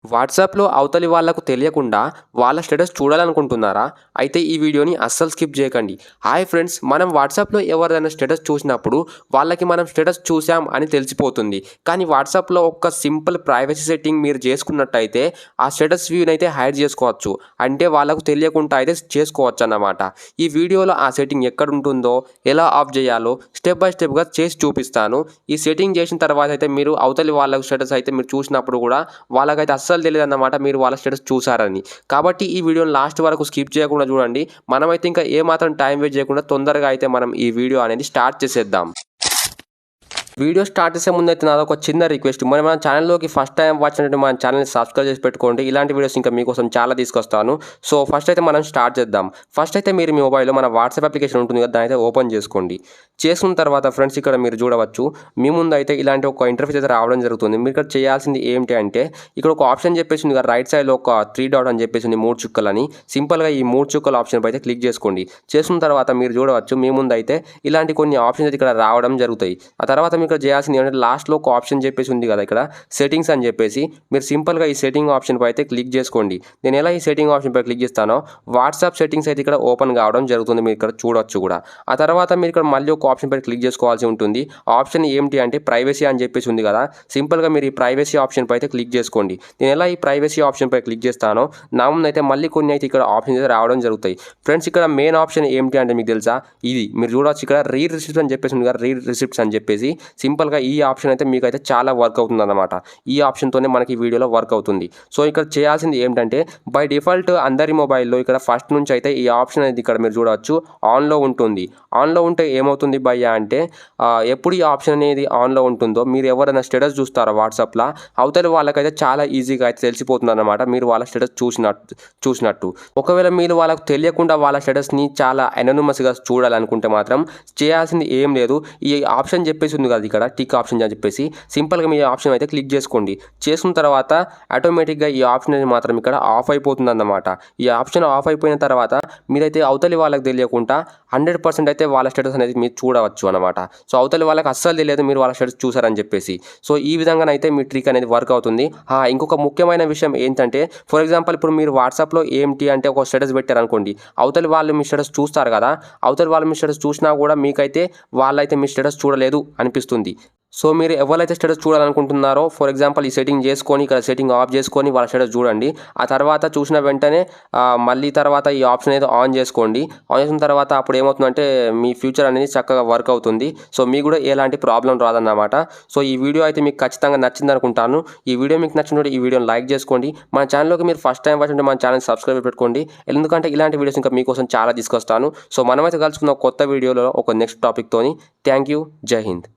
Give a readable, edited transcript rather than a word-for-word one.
వాట్సాప్‌లో అవతలి వాళ్ళకు తెలియకుండా వాళ్ళ స్టేటస్ చూడాలనుకుంటున్నారా? అయితే ఈ వీడియోని అస్సలు స్కిప్ చేయకండి. Hi friends! మనం వాట్సాప్‌లో ఎవరిదైనా స్టేటస్ చూసినప్పుడు వాళ్ళకి మనం స్టేటస్ చూసాం అని తెలిసిపోతుంది. కానీ వాట్సాప్‌లో ఒక్క సింపుల్ ప్రైవసీ సెట్టింగ్ మీరు చేసుకున్నట్టయితే ఆ స్టేటస్ వ్యూనైతే హైడ్ చేసుకోవచ్చు. అంటే వాళ్ళకు తెలియకుండా అయితే చేసుకోవచ్చన్నమాట. ఈ వీడియోలో ఆ సెట్టింగ్ ఎక్కడుంటుందో, ఎలా ఆఫ్ చేయాలో స్టెప్ బై స్టెప్‌గా చేసి చూపిస్తాను. ఈ సెట్టింగ్ చేసిన తర్వాత అయితే మీరు అవతలి వాళ్ళ స్టేటస్ అయితే మీరు చూసినప్పుడు కూడా వాళ్ళకైతే అస్సలు తెలీదన్నమాట మీరు వాళ్ళ స్టేటస్ చూసారని. కాబట్టి ఈ వీడియోని లాస్ట్ వరకు స్కిప్ చేయకుండా చూడండి. మనమైతే ఇంకా ఏమాత్రం టైం వేస్ట్ చేయకుండా తొందరగా అయితే మనం ఈ వీడియో అనేది స్టార్ట్ చేసేద్దాం. వీడియో స్టార్ట్ చేసే ముందైతే నాదొక చిన్న రిక్వెస్ట్. మన ఛానల్‌లోకి ఫస్ట్ టైం వచ్చినట్టు మన ఛానల్‌ని సబ్స్క్రైబ్ చేసి పెట్టుకోండి. ఇలాంటి వీడియోస్ ఇంకా మీకోసం చాలా తీసుకొస్తాను. సో ఫస్ట్ అయితే మనం స్టార్ట్ చేద్దాం. ఫస్ట్ అయితే మీరు మీ మొబైల్‌లో మన వాట్సాప్ అప్లికేషన్ ఉంటుంది కదా! దాన్ని అయితే ఓపెన్ చేసుకోండి. చేసుకున్న తర్వాత ఫ్రెండ్స్ ఇక్కడ మీరు చూడవచ్చు. మీ ముందు అయితే ఇలాంటి ఒక ఇంటర్ఫేస్ అయితే రావడం జరుగుతుంది. మీరు ఇక్కడ చేయాల్సింది ఏంటి అంటే ఇక్కడ ఒక ఆప్షన్ చెప్పేసి ఉంది కదా! రైట్ సైడ్‌లో ఒక 3 డాట్ అని చెప్పేసి ఉంది 3 చుక్కలని. సింపుల్‌గా ఈ 3 చుక్కల ఆప్షన్ పై అయితే క్లిక్ చేసుకోండి. చేసుకున్న తర్వాత మీరు చూడవచ్చు మీ ముందు అయితే ఇలాంటి కొన్ని ఆప్షన్స్ అయితే ఇక్కడ రావడం జరుగుతాయి. ఆ తర్వాత మీకు ఇక్కడ చేయాల్సింది ఏంటంటే లాస్ట్‌లో ఒక ఆప్షన్ చెప్పేసి ఉంది కదా! ఇక్కడ సెట్టింగ్స్ అని చెప్పేసి మీరు సింపుల్‌గా ఈ సెట్టింగ్ ఆప్షన్ పై అయితే క్లిక్ చేసుకోండి. నేను ఎలా ఈ సెట్టింగ్ ఆప్షన్ పై క్లిక్ చేస్తానో వాట్సాప్ సెట్టింగ్స్ అయితే ఇక్కడ ఓపెన్ కావడం జరుగుతుంది. మీరు ఇక్కడ చూడొచ్చు కూడా. ఆ తర్వాత మీరు ఇక్కడ మళ్ళీ ఒక ఆప్షన్ పై క్లిక్ చేసుకోవాల్సి ఉంటుంది. ఆప్షన్ ఏంటి అంటే ప్రైవసీ అని చెప్పేసి ఉంది కదా! సింపుల్‌గా మీరు ఈ ప్రైవసీ ఆప్షన్ పై అయితే క్లిక్ చేసుకోండి. నేను ఎలా ఈ ప్రైవసీ ఆప్షన్ పై క్లిక్ చేస్తానో నా ముందు అయితే మళ్ళీ కొన్ని అయితే ఇక్కడ ఆప్షన్స్ అయితే రావడం జరుగుతాయి. ఫ్రెండ్స్ ఇక్కడ మెయిన్ ఆప్షన్ ఏంటి అంటే మీకు తెలుసా? ఇది మీరు చూడొచ్చు ఇక్కడ రీడ్ రిసిప్ట్స్ అని చెప్పేసి ఉంది కదా! రీడ్ రిసిప్ట్స్ అని చెప్పేసి సింపుల్‌గా ఈ ఆప్షన్ అయితే మీకైతే చాలా వర్క్ అవుతుందన్నమాట. ఈ ఆప్షన్‌తోనే మనకి ఈ వీడియోలో వర్క్ అవుతుంది. సో ఇక్కడ చేయాల్సింది ఏంటంటే బై డిఫాల్ట్ అందరి మొబైల్‌లో ఇక్కడ ఫస్ట్ నుంచి అయితే ఈ ఆప్షన్ అనేది ఇక్కడ మీరు చూడవచ్చు ఆన్‌లో ఉంటుంది. ఆన్‌లో ఉంటే ఏమవుతుంది భయ్యా అంటే ఎప్పుడు ఈ ఆప్షన్ అనేది ఆన్‌లో ఉంటుందో మీరు ఎవరైనా స్టేటస్ చూస్తారో వాట్సాప్‌లో అవతలి వాళ్ళకైతే చాలా ఈజీగా అయితే తెలిసిపోతుందన్నమాట మీరు వాళ్ళ స్టేటస్ చూసినట్టు. ఒకవేళ మీరు వాళ్ళకు తెలియకుండా వాళ్ళ స్టేటస్‌ని చాలా అనోనిమస్‌గా చూడాలనుకుంటే మాత్రం చేయాల్సింది ఏం లేదు. ఈ ఆప్షన్ చెప్పేసి ఉంది కదా! ఇక్కడ టిక్ ఆప్షన్ అని చెప్పేసి సింపుల్‌గా మీ ఆప్షన్ అయితే క్లిక్ చేసుకోండి. చేసుకున్న తర్వాత ఆటోమేటిక్‌గా ఈ ఆప్షన్ అనేది మాత్రం ఇక్కడ ఆఫ్ అయిపోతుందన్నమాట. ఈ ఆప్షన్ ఆఫ్ అయిపోయిన తర్వాత మీరైతే అవతలి వాళ్ళకి తెలియకుండా 100% అయితే వాళ్ళ స్టేటస్ అనేది మీరు చూడవచ్చు అనమాట. సో అవతలి వాళ్ళకి అస్సలు తెలియదు మీరు వాళ్ళ స్టేటస్ చూసారని చెప్పేసి. సో ఈ విధంగానైతే మీ ట్రిక్ అనేది వర్క్ అవుతుంది. ఇంకొక ముఖ్యమైన విషయం ఏంటంటే ఫర్ ఎగ్జాంపుల్ ఇప్పుడు మీరు వాట్సాప్‌లో ఏంటి అంటే ఒక స్టేటస్ పెట్టారనుకోండి. అవతలి వాళ్ళు మీ స్టేటస్ చూస్తారు కదా! అవతలి వాళ్ళు మీ స్టేటస్ చూసినా కూడా మీకైతే వాళ్ళైతే మీ స్టేటస్ చూడలేదు అనిపిస్తుంది. సో మీరు ఎవరైతే స్టేటస్ చూడాలనుకుంటున్నారో ఫర్ ఎగ్జాంపుల్ ఈ సెట్టింగ్ చేసుకొని ఇక్కడ సెట్టింగ్ ఆఫ్ చేసుకొని వాళ్ళ స్టేటస్ చూడండి. ఆ తర్వాత చూసిన వెంటనే మళ్ళీ తర్వాత ఈ ఆప్షన్ అయితే ఆన్ చేసుకోండి. ఆన్ చేసిన తర్వాత అప్పుడు ఏమవుతుందంటే మీ ఫ్యూచర్ అనేది చక్కగా వర్క్ అవుతుంది. సో మీకు కూడా ఎలాంటి ప్రాబ్లం రాదన్నమాట. సో ఈ వీడియో అయితే మీకు ఖచ్చితంగా నచ్చింది అనుకుంటాను. ఈ వీడియో మీకు నచ్చినట్టు ఈ వీడియోని లైక్ చేసుకోండి. మన ఛానల్‌లోకి మీరు ఫస్ట్ టైం వచ్చినట్టు మన ఛానల్‌ని సబ్స్క్రైబ్ పెట్టుకోండి. ఎందుకంటే ఇలాంటి వీడియోస్ ఇంకా మీకోసం చాలా తీసుకొస్తాను. సో మనమైతే కలుసుకుందాం కొత్త వీడియోలో ఒక నెక్స్ట్ టాపిక్‌తోని. Thank you. జై హింద్.